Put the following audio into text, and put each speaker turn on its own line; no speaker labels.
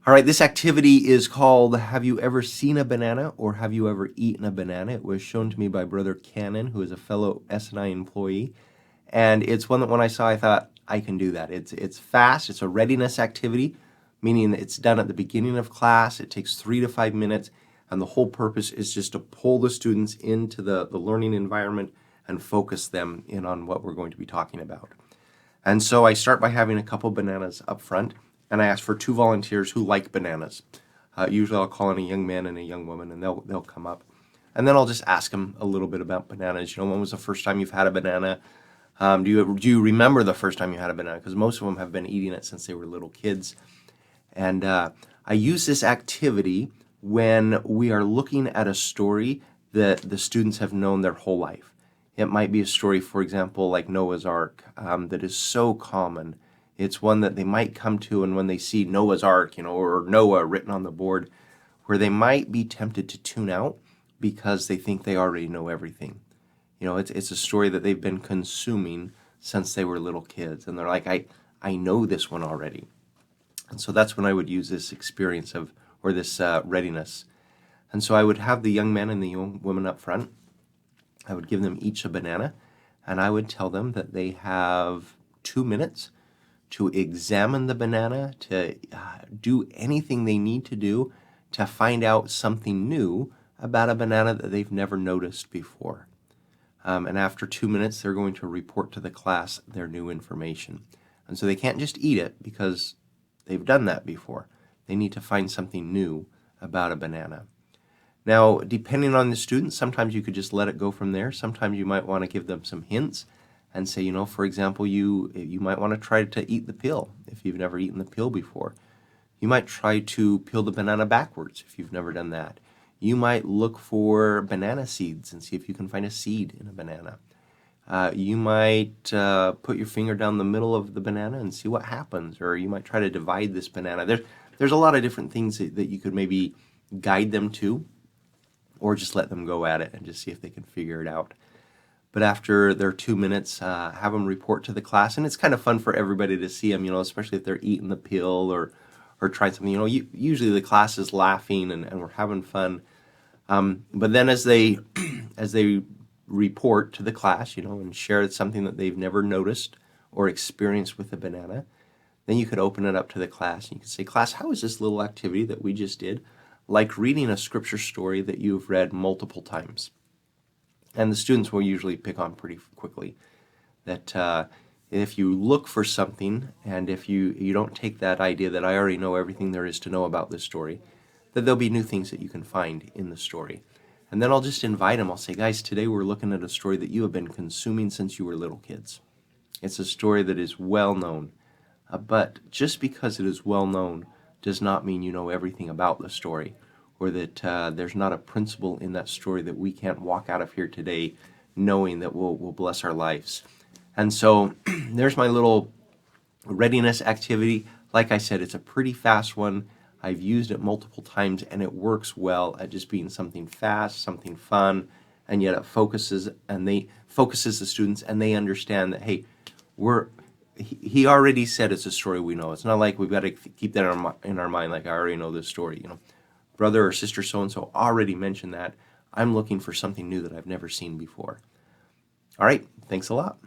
All right, this activity is called Have You Ever Seen a Banana or Have You Ever Eaten a Banana? It was shown to me by Brother Cannon, who is a fellow S&I employee. And it's one that when I saw, I thought, I can do that. It's fast. It's a readiness activity, meaning that it's done at the beginning of class. It takes 3 to 5 minutes. And the whole purpose is just to pull the students into the learning environment and focus them in on what we're going to be talking about. And so I start by having a couple bananas up front, and I ask for 2 volunteers who like bananas. Usually I'll call in a young man and a young woman, and they'll come up. And then I'll just ask them a little bit about bananas. You know, when was the first time you've had a banana? Do you remember the first time you had a banana? Because most of them have been eating it since they were little kids. And I use this activity when we are looking at a story that the students have known their whole life. It might be a story, for example, like Noah's Ark, that is so common. It's one that they might come to, and when they see Noah's Ark, or Noah written on the board, where they might be tempted to tune out because they think they already know everything. It's a story that they've been consuming since they were little kids, and they're like, I know this one already. And so that's when I would use this experience or this readiness. And so I would have the young man and the young woman up front. I would give them each a banana, and I would tell them that they have 2 minutes to examine the banana, to do anything they need to do to find out something new about a banana that they've never noticed before. And after 2 minutes, they're going to report to the class their new information. And so they can't just eat it because they've done that before. They need to find something new about a banana. Now, depending on the student, sometimes you could just let it go from there. Sometimes you might want to give them some hints and say, for example, you might want to try to eat the peel if you've never eaten the peel before. You might try to peel the banana backwards if you've never done that. You might look for banana seeds and see if you can find a seed in a banana. You might put your finger down the middle of the banana and see what happens, or you might try to divide this banana. There's a lot of different things that you could maybe guide them to, or just let them go at it and just see if they can figure it out. But after their 2 minutes, have them report to the class, and it's kind of fun for everybody to see them, especially if they're eating the peel or trying something. Usually the class is laughing and we're having fun. But then as they report to the class, and share something that they've never noticed or experienced with a banana, then you could open it up to the class and you could say, class, how is this little activity that we just did like reading a scripture story that you've read multiple times? And the students will usually pick on pretty quickly that if you look for something, and if you don't take that idea that I already know everything there is to know about this story, that there'll be new things that you can find in the story. And then I'll just invite them. I'll say, guys, today we're looking at a story that you have been consuming since you were little kids. It's a story that is well known. But just because it is well known does not mean you know everything about the story, or that there's not a principle in that story that we can't walk out of here today knowing that will bless our lives. And so there's my little readiness activity. Like I said, it's a pretty fast one. I've used it multiple times, and it works well at just being something fast, something fun, and yet it focuses the students, and they understand that, hey, he already said it's a story we know. It's not like we've got to keep that in our mind, like I already know this story. Brother or sister so-and-so already mentioned that. I'm looking for something new that I've never seen before. All right, thanks a lot.